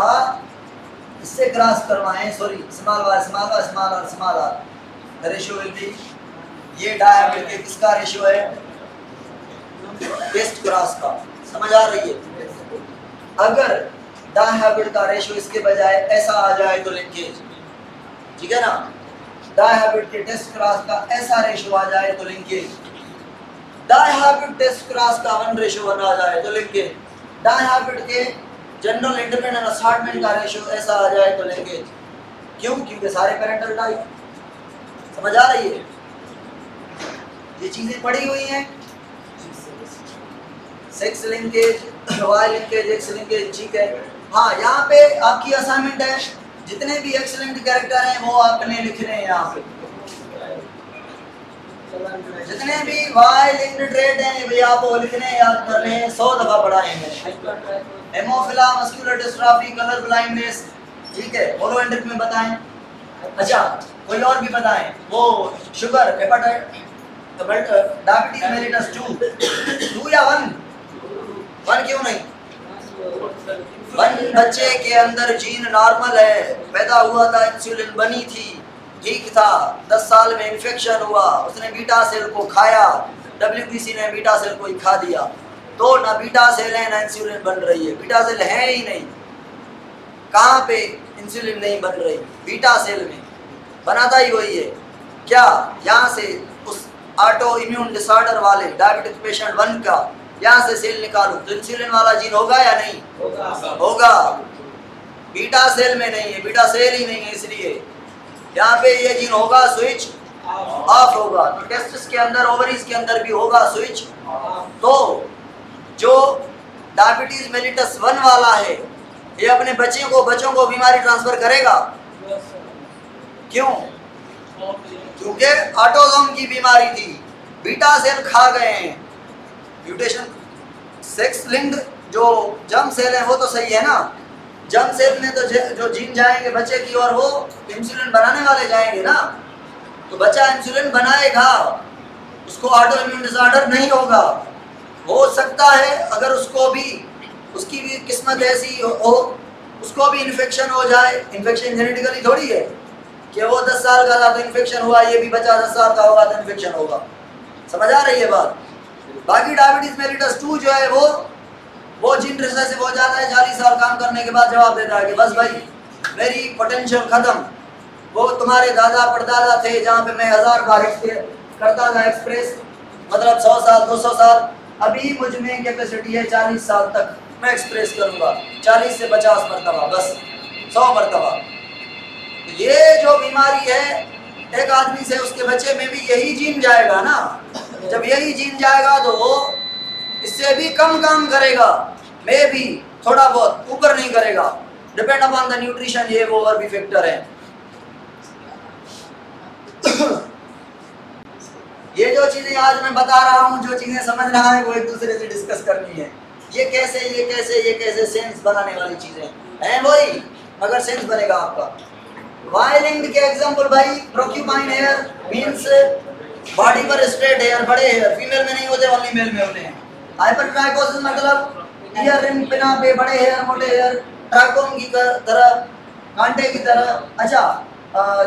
इससे क्रॉस करवाएं, sorry small y, small r, the ratio will be, ये डायहाइब्रिड के किसका रेशियो है, टेस्ट क्रॉस का, समझ आ रही है। अगर डायहाइब्रिड का रेशियो इसके बजाय ऐसा आ जाए तो लिंकेज, ठीक है ना। डायहाबिट के टेस्ट क्रॉस का ऐसा रेशो आ जाए तो लिंकेज, डायहाबिट टेस्ट क्रॉस का 1 रेशो बना जाए तो लिंकेज, डायहाबिट के जनरल इंडिपेंडेंट असॉर्टमेंट का रेशो ऐसा आ जाए तो लिंकेज। क्यों? क्योंकि सारे पेरेंटल टाइप। समझ आ रही है? ये चीजें पड़ी हुई हैं। Sex linkage, Y linkage, X linkage, ठीक है। हाँ, यहाँ पे आपकी असाइनमेंट है, जितने भी एक्सलेंट कैरेक्टर हैं वो आपने लिखने हैं यहाँ पे। जितने भी वाई लिंक्ड ट्रेट हैं भैया आपको लिखने याद करने हैं, 100 दफा पढ़ाएंगे। हेमोफिला, मस्कुलर डिस्ट्रॉफी, कलर ब्लाइंडनेस, ठीक है, होलोएंड्रिक में बताएं। अच्छा, कोई और भी बताएं, वो शुगर, डायबिटीज मेलिटस 2 या 1 क्यों नहीं? 1 बच्चे के अंदर जीन नॉर्मल है, पैदा हुआ था, इंसुलिन बनी थी, ठीक था, 10 साल में इन्फेक्शन हुआ, उसने बीटा सेल को खाया, WBC ने बीटा सेल को ही खा दिया, तो ना बीटा सेल है ना इंसुलिन बन रही है, बीटा सेल है ही नहीं। कहाँ पे इंसुलिन नहीं बन रही? बीटा सेल में, बनाता ही वही है। क्या यहाँ से उस ऑटो इम्यून डिसऑर्डर वाले डायबिटिक पेशेंट 1 का यहाँ से सेल निकालूं तो इंसुलिन वाला जीन होगा या नहीं? होगा। बीटा सेल में नहीं है, बीटा सेल ही नहीं है, इसलिए यहाँ पे ये जीन होगा, स्विच ऑफ होगा। तो टेस्टिस के अंदर, ओवरीज के अंदर भी होगा स्विच। तो जो डायबिटीज मेलिटस 1 वाला है ये अपने बच्चों को बीमारी ट्रांसफर करेगा। क्यों? क्योंकि ऑटोसोम की बीमारी थी, बीटा सेल खा गए हैं। म्यूटेशन, सेक्स लिंक्ड जो जर्म सेल है वो तो सही है ना, जर्म सेल में तो जो जीन जाएंगे बच्चे की और वो इंसुलिन बनाने वाले जाएंगे ना, तो बच्चा इंसुलिन बनाएगा, उसको ऑटो इम्यून डिसऑर्डर नहीं होगा। हो सकता है अगर उसको भी, उसकी भी किस्मत ऐसी हो, उसको भी इन्फेक्शन हो जाए। इन्फेक्शन जेनेटिकली थोड़ी है कि वो 10 साल का था तो इन्फेक्शन हुआ, ये भी बच्चा 10 साल का होगा तो इन्फेक्शन होगा। समझ आ रही है बात? बाकी डायबिटीज मेलिटस 2 जो है वो जीन रिसेसिव हो जाता है, 40 साल काम करने के बाद जवाब देता है कि बस भाई मेरी पोटेंशियल खत्म। वो तुम्हारे दादा परदादा थे जहाँ पे मैं 1000 बार करता था एक्सप्रेस, मतलब 100 साल 200 साल, अभी मुझ में कैपेसिटी है 40 साल तक मैं एक्सप्रेस करूँगा, 40 से 50 मरतबा, बस 100 मरतबा। ये जो बीमारी है एक आदमी से, उसके बच्चे में भी यही जीन जाएगा ना। जब यही जीन जाएगा तो वो इससे भी कम काम करेगा, मैं भी थोड़ा बहुत ऊपर नहीं करेगा, डिपेंड अपॉन द न्यूट्रिशन, ये वो और भी फैक्टर है। ये जो चीजें आज मैं बता रहा हूँ, जो चीजें समझ रहा है, वो एक दूसरे से डिस्कस करनी है। ये कैसे सेंस बनाने वाली चीजें हैं वही, मगर सेंस बनेगा आपका। वायलिंग के एग्जांपल भाई, प्रोक्यूपाइन हेयर मींस बॉडी पर स्ट्रेट हेयर, बड़े हेयर, फीमेल में नहीं होते, ओनली मेल में होते हैं। हाइपरट्राइकोसिस मतलब ईयर रिंग पिना पे बड़े हेयर, मोटे हेयर, ट्राकोम की तरह, कांटे की तरह। अच्छा,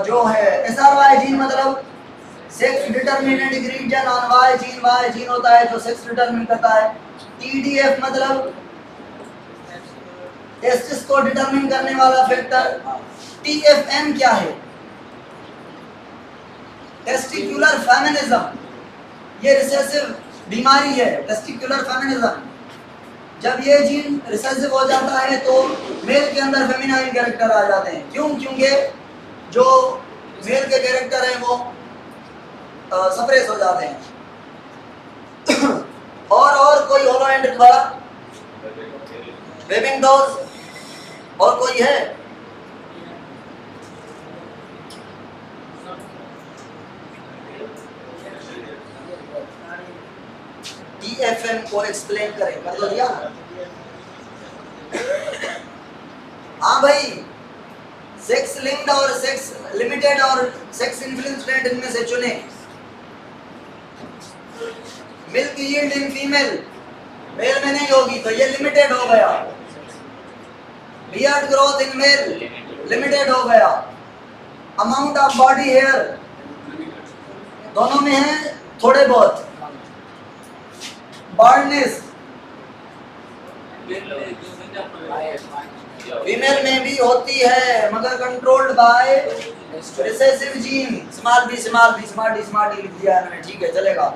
जो है SRY जीन मतलब sex determinant region on Y gene होता है जो सेक्स डिटरमिन करता है। TDF मतलब टेस्टिस को डिटरमिन करने वाला फैक्टर। TFM क्या है? टेस्टिकुलर फेमिनिज्म, ये रिसेसिव बीमारी है, टेस्टिकुलर फेमिनिज्म। जब ये जीन रिसेसिव हो जाता है तो मेल के अंदर फेमिनाइन कैरेक्टर आ जाते हैं। क्यों? क्योंकि जो मेल के कैरेक्टर हैं वो सप्रेस हो जाते हैं। और कोई होलोएंड्रिक वाला, वेबिंग डोज, और कोई है? TFM को एक्सप्लेन करें, कर दो दिया। हाँ भाई, सेक्स लिंक्ड और सेक्स लिमिटेड और सेक्स इन्फ्लुएंस्ड, इनमें से चुने। Milk yield in female, male में नहीं होगी तो ये लिमिटेड हो गया। Beard growth in male, limited हो गया। अमाउंट ऑफ बॉडी हेयर, दोनों में है थोड़े बहुत। बार्डनेस, फीमेल में भी होती है मगर controlled by recessive gene, small B small B small D लिख दिया है, ठीक है चलेगा।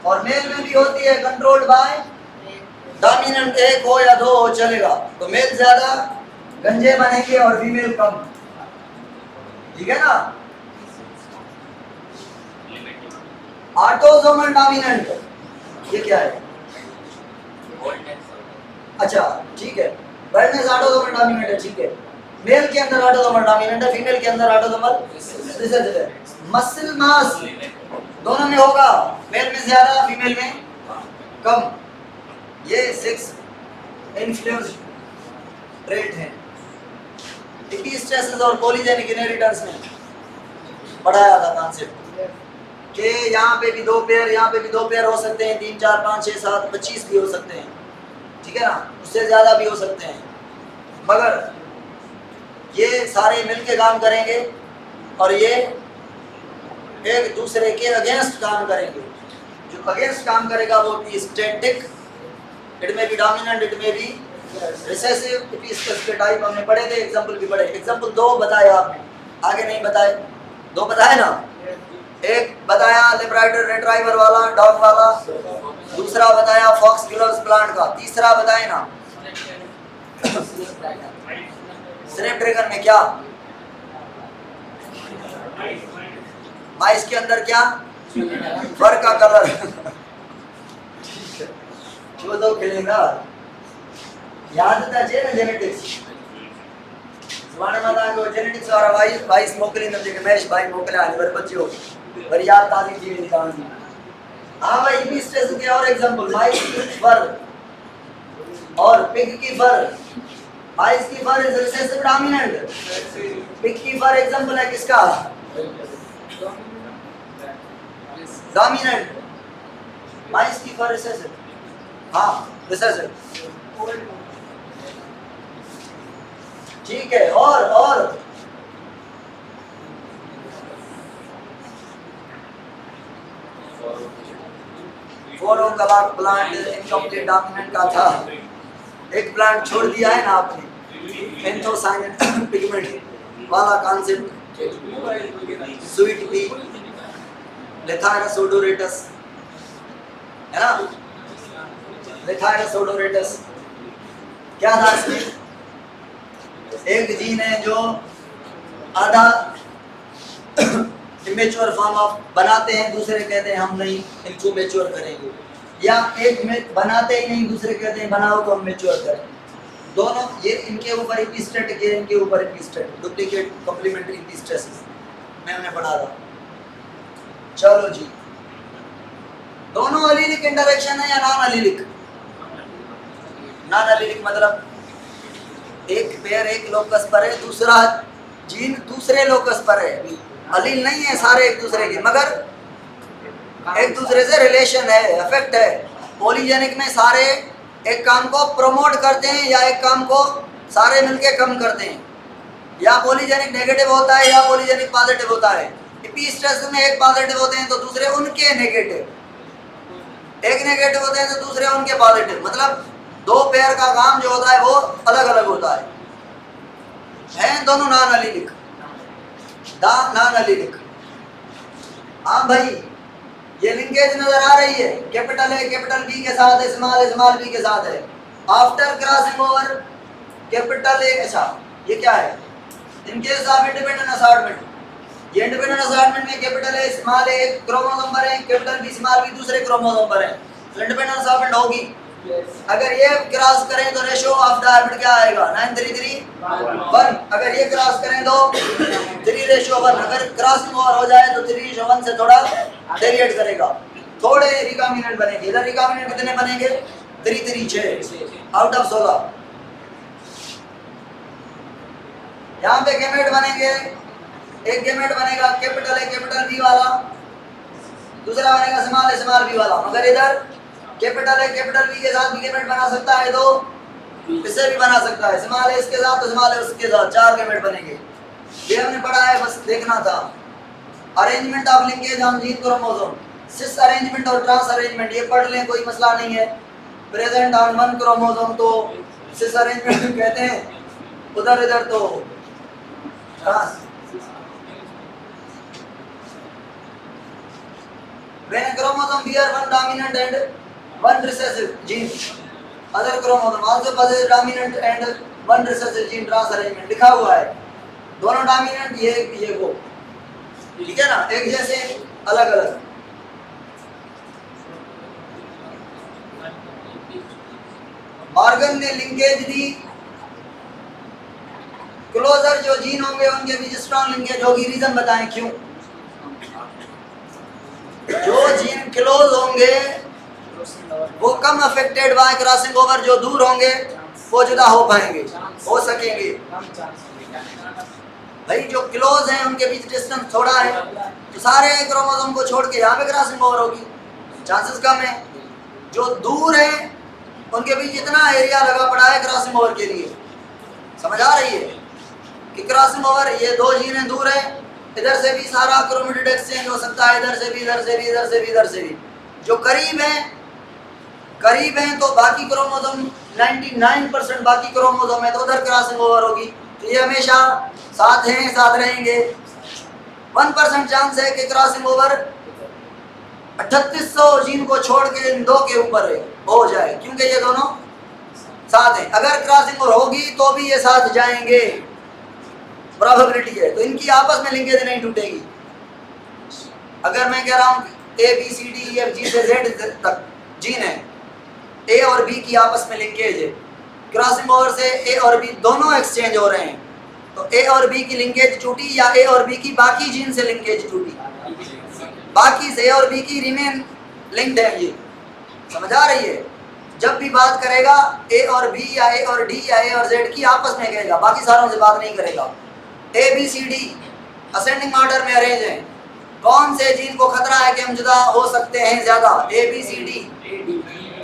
और मेल में भी होती है कंट्रोल्ड बाय डोमिनेंट, एक हो या दो हो चलेगा। तो मेल ज्यादा गंजे बनेंगे और फीमेल कम, ठीक है ना। ऑटोसोमल डोमिनेंट ये क्या है? अच्छा ठीक है, बर्डनेस ऑटोसोमल डोमिनेंट है, ठीक है। मेल के अंदर ऑटोसोमल डोमिनेंट है, फीमेल के अंदर ऑटोसोमल रिसेसिव है। मसल मास दोनों में होगा, मेल में ज्यादा फीमेल में कम। ये 6 इन्फ्लुएंस ट्रेट है। एपिस्टेसिस और पॉलीजेनिक इनहेरिटेंस में पढ़ाया था कॉन्सेप्ट कि यहाँ पे भी 2 पेयर, यहाँ पे भी 2 पेयर हो सकते हैं, 3 4 5 6 7 25 भी हो सकते हैं, ठीक है ना, उससे ज्यादा भी हो सकते हैं। मगर ये सारे मिलके काम करेंगे और ये एक दूसरे के अगेंस्ट काम करेंगे। जो अगेंस्ट काम करेगा वो स्टैटिक, इट में भी डोमिनेंट, इट में भी रिसेसिव। एपिस्टेसिस के टाइप हमने पढ़े थे, एग्जांपल भी पढ़े। एग्जांपल 2 बताया आपने, आगे नहीं बताए। 2 बताए ना, एक बताया लेब्राडोर रिट्राइवर वाला, डॉग वाला, दूसरा बताया फॉक्स ग्लोव्स प्लांट का, तीसरा बताए ना स्नैपड्रैगन में क्या माइस के अंदर क्या फर का कलर जो तो खेलेगा याद था जे ना जेनेटिक्स सुभाणे माता को जेनेटिक्स वाला वाइस मोकली न जे महेश भाई मोकला वर बच्चो वर याद ताजी थी निकालनी। हां भाई एपिस्टेसिस के और एग्जांपल, माइस की फर और पिग की फर। माइस की फर इज रिसेसिव डोमिनेंट, पिग की फर एग्जांपल है किसका? डोमिनेंट। माइस की फर रिसेसिव, हाँ रिसेसिव, ठीक है। और फोरों का बाग प्लांट इनकम्प्लीट डोमिनेंट का था, एक प्लांट छोड़ दिया है ना आपने, एंथोसायनिन पिगमेंट वाला कॉन्सेप्ट। स्वीट पी, लेथायरस ओडोरेटस है ना, लेथायरस ओडोरेटस क्या था इसमें? एक जीन है जो आधा इमेच्योर फॉर्म ऑफ बनाते हैं, दूसरे कहते हैं हम नहीं इनको मैच्योर करेंगे, या एक में बनाते ही नहीं, दूसरे कहते हैं बनाओ तो हम मैच्योर करें। दोनों ये इनके ऊपर एपिस्टेट के, इनके ऊपर एपिस्टेट, डुप्लीकेट कॉम्प्लीमेंट्री एपिस्टेसिस में हमने पढ़ा था। चलो जी, दोनों अलीलिक इंटरेक्शन है या नॉन अलीलिक? नॉन अलीलिक मतलब एक पेयर एक लोकस पर है, दूसरा जीन दूसरे लोकस पर है। अलील नहीं है सारे एक दूसरे के, मगर एक दूसरे से रिलेशन है, इफेक्ट है। पॉलीजेनिक में सारे एक काम को प्रमोट करते हैं या एक काम को सारे मिलके कम करते हैं, या पॉलीजेनिक नेगेटिव होता है या पॉलीजेनिक पॉजिटिव होता है। एपिस्टेसिस में एक पॉजिटिव होते हैं तो दूसरे उनके नेगेटिव, एक नेगेटिव होते हैं तो दूसरे उनके पॉजिटिव, मतलब 2 पेयर का काम जो होता है वो अलग अलग होता है दोनों नॉन अलीलिक, नॉन अलीलिक। हाँ भाई, ये लिंकेज नजर आ रही है, कैपिटल है कैपिटल बी के साथ है, स्मॉल बी के साथ है। After crossing over capital A, अच्छा ये क्या है? In case of independent assortment, ये इंडिपेंडेंट असार्टमेंट में capital A small A chromosome पर है, कैपिटल बी स्मॉल बी दूसरे क्रोमोसोम पर है, तो इंडिपेंडेंट असार्टमेंट होगी। अगर ये क्रॉस करें तो रेशियो ऑफ डायमीटर क्या आएगा? 9:3:1। अगर ये क्रॉस करें तो 3:1। अगर क्रॉसिंग ओवर हो जाए तो 3:1 से थोड़ा डेविएट करेगा, थोड़े रिकॉम्बिनेंट बनेंगे। इधर रिकॉम्बिनेंट कितने बनेंगे? 3:6 आउट ऑफ 16। यहाँ पे गैमेट बनेंगे, एक गैमेट बनेगा कैपिटल ए कैपिटल बी वाला, दूसरा बनेगा स्मॉल बी वाला। मगर इधर कैपिटल ए कैपिटल बी के साथ भी गैमेट बना सकता है, तो इससे भी बना सकता है, स्मॉल ए इसके साथ तो स्मॉल ए उसके साथ, 4 गैमेट बनेंगे। ये हमने पढ़ा है, बस देखना था। Arrangement of linkage on gene chromosome, cis arrangement और ट्रांस अरेंजमेंट ये पढ़ लें, कोई मसला नहीं है। प्रेजेंट ऑन 1 क्रोमोसोम तो सिस अरेंजमेंट कहते हैं, उधर इधर तो when a chromosome bear one dominant and one recessive gene, other chromosome also possess dominant and one recessive gene transarrangement लिखा हुआ है, दोनों डोमिनेंट ये वो, ठीक है ना, एक जैसे अलग अलग। मॉर्गन ने लिंकेज दी, क्लोजर जो जीन होंगे उनके बीच स्ट्रॉन्ग लिंकेज होगी, रीजन बताएं क्यों? जो जीन क्लोज होंगे वो कम अफेक्टेड बाय क्रॉसिंग ओवर, जो दूर होंगे वो जुदा हो पाएंगे, हो सकेंगे। भाई जो क्लोज हैं उनके बीच डिस्टेंस थोड़ा है, तो सारे क्रोमोसोम को छोड़ के यहाँ पे क्रॉसिंग ओवर होगी, चांसेस कम है। जो दूर हैं उनके बीच इतना एरिया लगा पड़ा है क्रॉसिंग ओवर के लिए, समझ आ रही है कि क्रॉसिंग ओवर, ये दो जीन दूर है, इधर से भी सारा क्रोमेटिड एक्सचेंज हो सकता है, इधर से भी, इधर से भी, इधर से भी, इधर से भी। जो करीब हैं तो बाकी क्रोमोसोम 99% बाकी क्रोमोसोम है तो उधर क्रॉसिंग ओवर होगी, तो ये हमेशा साथ हैं, साथ रहेंगे। 1% चांस है कि क्रॉसिंग ओवर 3800 जीन को छोड़ के इन दो के ऊपर हो जाए, क्योंकि ये दोनों साथ हैं। अगर क्रॉसिंग ओवर होगी तो भी ये साथ जाएंगे, प्रोबेबिलिटी है, तो इनकी आपस में लिंकेज नहीं टूटेगी। अगर मैं कह रहा हूँ A B C D E F G से Z तक जीन है, A और B की आपस में लिंकेज है, क्रॉसिंग ओवर से A और B दोनों एक्सचेंज हो रहे हैं, तो A और B की लिंकेज टूटी या A और B की बाकी जीन से लिंकेज टूटी, बाकी से A और B की रिमेन लिंक्ड है, ये समझ आ रही है। जब भी बात करेगा A और B या A और D या A और Z की आपस में कहेगा, बाकी सारों से बात नहीं करेगा। A B C D ascending order में अरेंज हैं, कौन से जीन को खतरा है कि हम जुदा हो सकते हैं ज्यादा? A B C D,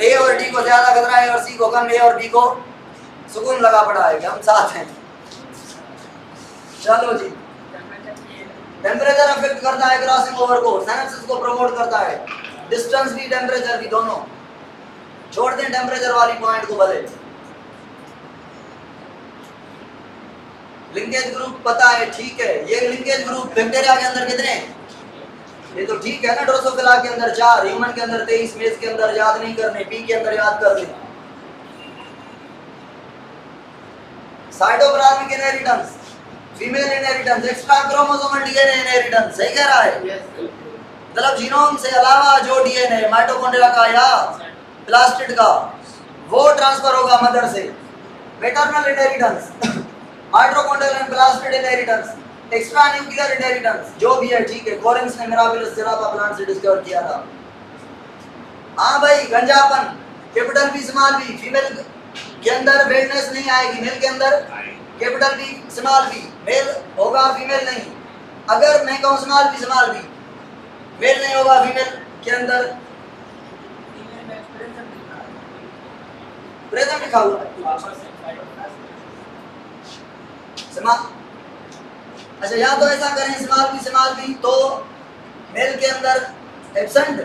A और D को ज्यादा खतरा है और C को कम, A और B को सुकून लगा पड़ा है कि हम साथ हैं। चलो जी, टेम्परेचर अफेक्ट करता है क्रॉसिंग ओवर को, सिनेप्सिस को प्रमोट करता है, डिस्टेंस भी टेम्परेचर भी, दोनों छोड़ दें टेम्परेचर वाली पॉइंट को भले। लिंकेज ग्रुप पता है, ठीक है, ये लिंकेज ग्रुप बैक्टीरिया के अंदर कितने हैं? ये तो ठीक है ना, ड्रोसोफिला के अंदर 4, ह्यूमन के अंदर 23, मेज के अंदर याद नहीं करने, पी के अंदर याद कर दें। Cytoplasmic inheritance, female inheritance, extra chromosomal DNA inheritance, सही कह रहा है, मतलब जीनोम से अलावा जो डीएनए माइटोकॉन्ड्रिया का या प्लास्टिड का, वो ट्रांसफर होगा मदर से। Maternal inheritance, mitochondrial and plastid inheritance, extra nuclear inheritance, जो भी है ठीक है, कोरेंस ने मिराबिलिस जराफा प्लांट से डिस्कवर किया था। हाँ भाई, गंजापन, capital B small B, female के अंदर वेटनेस नहीं आएगी, मेल के अंदर capital B small B, male होगा फीमेल नहीं। अगर मैं कहूँ स्मॉल बी मेल नहीं होगा फीमेल के अंदर, प्रेजेंट लिखा हुआ है। अच्छा, या तो ऐसा करें स्मॉल बी तो मेल के अंदर एब्सेंट,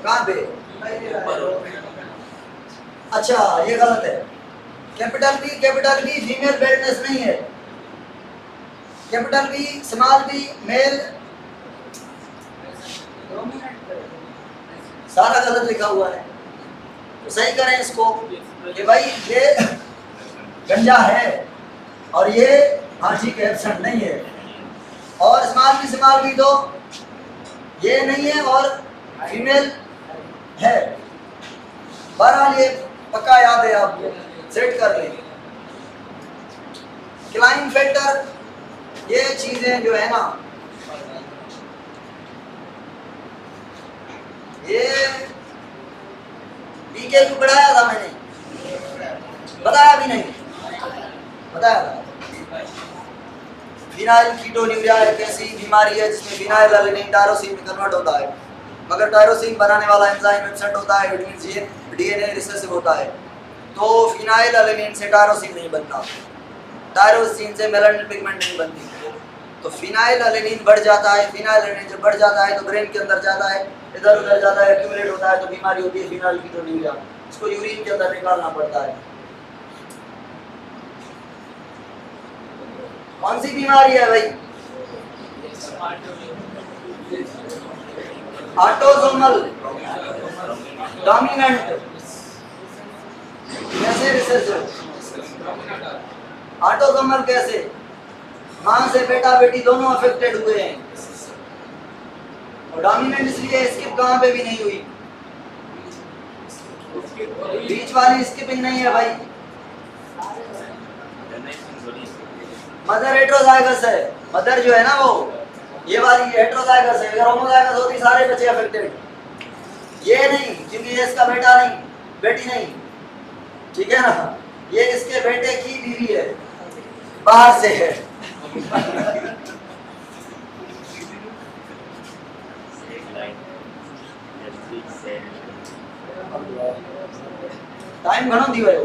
कहाँ पे? अच्छा, ये गलत है, कैपिटल बी फीमेल वेटनेस नहीं है, capital B small B male, सारा गलत लिखा हुआ है, तो सही करें इसको कि भाई ये गंजा है और ये हाँ ठीक है एब्सेंट नहीं है, और स्मॉल बी तो ये नहीं है और फीमेल है। बहरहाल ये पक्का याद है, आपको सेट कर लें। क्लाइन फैक्टर, ये चीजें जो है ना, ये पीके को पढ़ाया था मैंने, बताया भी नहीं, बताया था। फिनाइल कीटोन्यूरिया एक ऐसी बीमारी है जिसमें फिनाइल एलानिन टायरोसिन में कन्वर्ट होता है, मगर टायरोसिन बनाने वाला एंजाइम एब्सेंट होता है, इट मींस ये डीएनए रिसेसिव होता है, तो फिनाइल एलानिन से टायरोसिन नहीं बनता, टायरोसिन से मेलानिन पिगमेंट नहीं बनती, तो फिनाइल एलानिन बढ़ जाता है। फिनाइल एलानिन जब बढ़ जाता है तो ब्रेन के अंदर जाता है, इधर उधर जाता है, एक्यूमुलेट होता है, तो बीमारी होती है फिनाइल कीटोन्यूरिया। इसको यूरिन के अंदर निकालना पड़ता है। कौन सी बीमारी है भाई? Autosomal dominant. कैसे रिसर्च? ऑटोसोमल कैसे? मां से बेटा बेटी दोनों अफेक्टेड हुए हैं, और डोमिनेंट इसलिए स्किप कहां पे भी नहीं हुई, बीच वाली स्किपिंग नहीं है भाई। मदर हेटेरोजाइगस है, मदर जो है ना वो ये वाली हेटेरोजाइगस है, अगर होमोजाइगस होती सारे बच्चे अफेक्टेड। ये नहीं, क्योंकि ये इसका बेटा नहीं, बेटी नहीं, ठीक है ना, ये इसके बेटे की बीवी है, बाहर से है। टाइम घणो थी वियो।